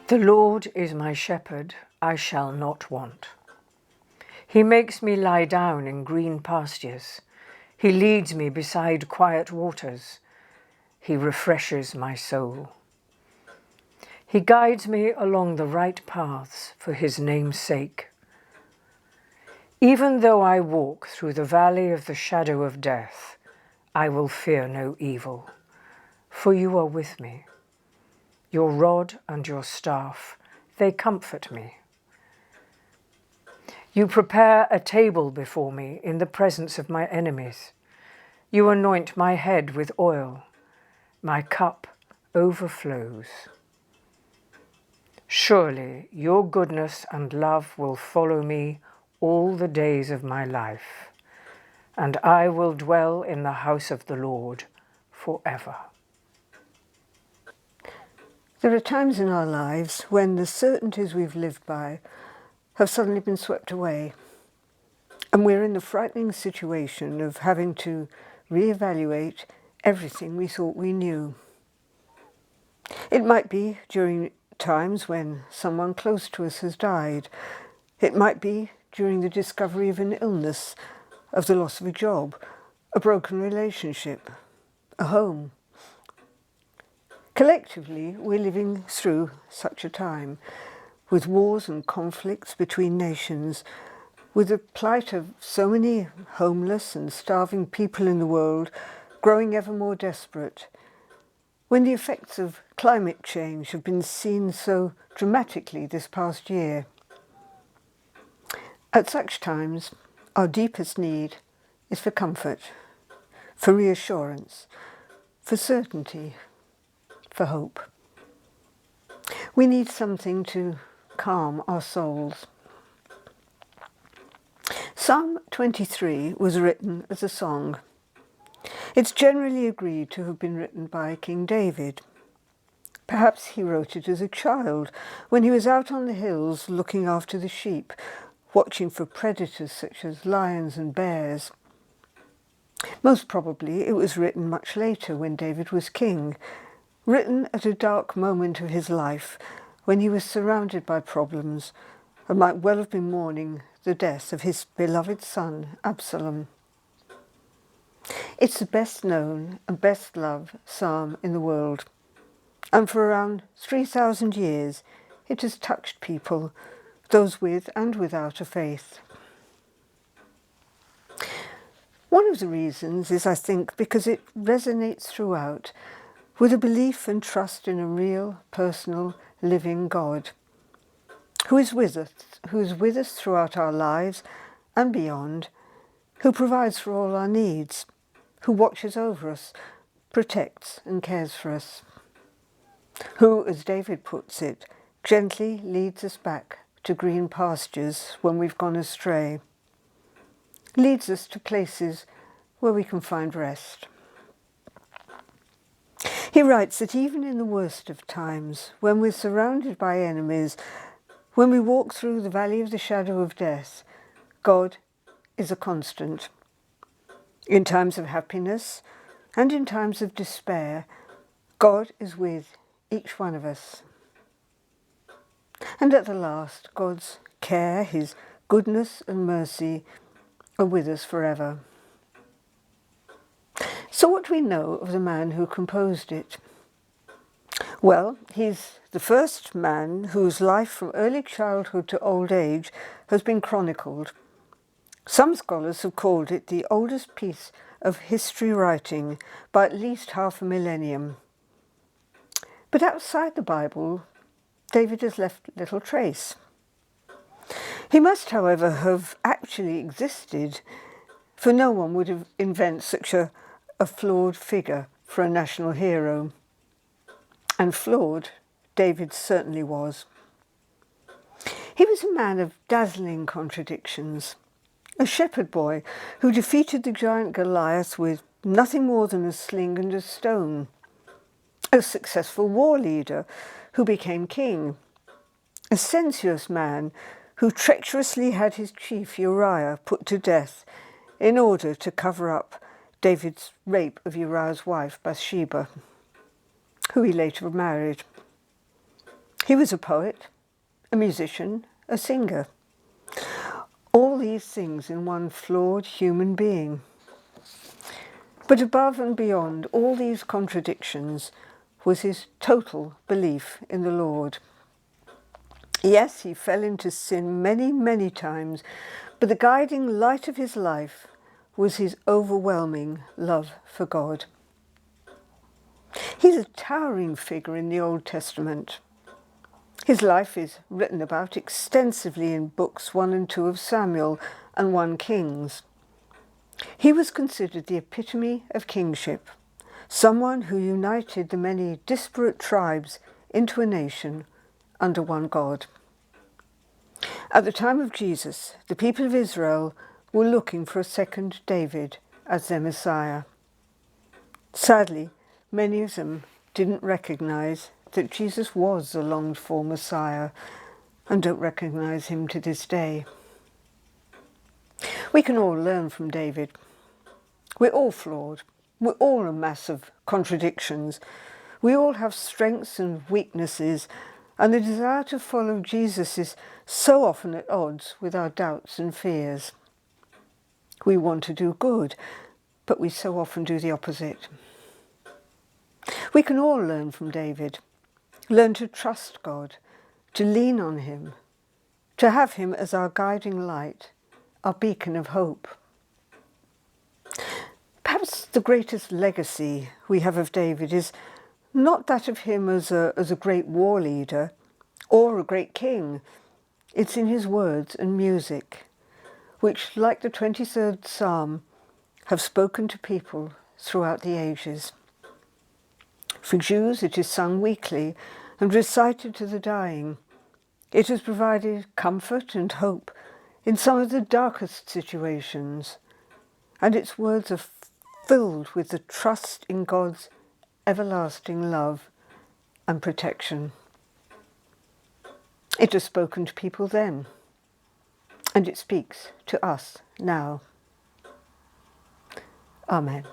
The Lord is my shepherd, I shall not want. He makes me lie down in green pastures. He leads me beside quiet waters. He refreshes my soul. He guides me along the right paths for his name's sake. Even though I walk through the valley of the shadow of death, I will fear no evil, for you are with me. Your rod and your staff, they comfort me. You prepare a table before me in the presence of my enemies. You anoint my head with oil. My cup overflows. Surely your goodness and love will follow me all the days of my life, and I will dwell in the house of the Lord forever. There are times in our lives when the certainties we've lived by have suddenly been swept away, and we're in the frightening situation of having to reevaluate everything we thought we knew. It might be during times when someone close to us has died. It might be during the discovery of an illness, of the loss of a job, a broken relationship, a home. Collectively, we're living through such a time, with wars and conflicts between nations, with the plight of so many homeless and starving people in the world growing ever more desperate, when the effects of climate change have been seen so dramatically this past year. At such times, our deepest need is for comfort, for reassurance, for certainty, for hope. We need something to calm our souls. Psalm 23 was written as a song. It's generally agreed to have been written by King David. Perhaps he wrote it as a child, when he was out on the hills looking after the sheep, watching for predators such as lions and bears. Most probably it was written much later when David was king, written at a dark moment of his life when he was surrounded by problems and might well have been mourning the death of his beloved son, Absalom. It's the best known and best loved psalm in the world, and for around 3,000 years it has touched people, those with and without a faith. One of the reasons is, I think, because it resonates throughout with a belief and trust in a real, personal, living God, who is with us throughout our lives and beyond, who provides for all our needs, who watches over us, protects and cares for us, who, as David puts it, gently leads us back to green pastures when we've gone astray, leads us to places where we can find rest. He writes that even in the worst of times, when we're surrounded by enemies, when we walk through the valley of the shadow of death, God is a constant. In times of happiness and in times of despair, God is with each one of us. And at the last, God's care, his goodness and mercy are with us forever. So what do we know of the man who composed it? Well, he's the first man whose life from early childhood to old age has been chronicled. Some scholars have called it the oldest piece of history writing by at least half a millennium. But outside the Bible, David has left little trace. He must, however, have actually existed, for no one would have invented such a flawed figure for a national hero. And flawed, David certainly was. He was a man of dazzling contradictions, a shepherd boy who defeated the giant Goliath with nothing more than a sling and a stone, a successful war leader who became king, a sensuous man who treacherously had his chief Uriah put to death in order to cover up David's rape of Uriah's wife Bathsheba, who he later married. He was a poet, a musician, a singer. All these things in one flawed human being. But above and beyond all these contradictions was his total belief in the Lord. Yes, he fell into sin many, many times, but the guiding light of his life was his overwhelming love for God. He's a towering figure in the Old Testament. His life is written about extensively in books 1 and 2 of Samuel and 1 Kings. He was considered the epitome of kingship, someone who united the many disparate tribes into a nation under one God. At the time of Jesus, the people of Israel were looking for a second David as their Messiah. Sadly, many of them didn't recognize that Jesus was the longed-for Messiah and don't recognize him to this day. We can all learn from David. We're all flawed. We're all a mass of contradictions. We all have strengths and weaknesses, and the desire to follow Jesus is so often at odds with our doubts and fears. We want to do good, but we so often do the opposite. We can all learn from David, learn to trust God, to lean on him, to have him as our guiding light, our beacon of hope. Perhaps the greatest legacy we have of David is not that of him as a great war leader or a great king. It's in his words and music, which, like the 23rd Psalm, have spoken to people throughout the ages. For Jews, it is sung weekly and recited to the dying. It has provided comfort and hope in some of the darkest situations, and its words are filled with the trust in God's everlasting love and protection. It has spoken to people then, and it speaks to us now. Amen.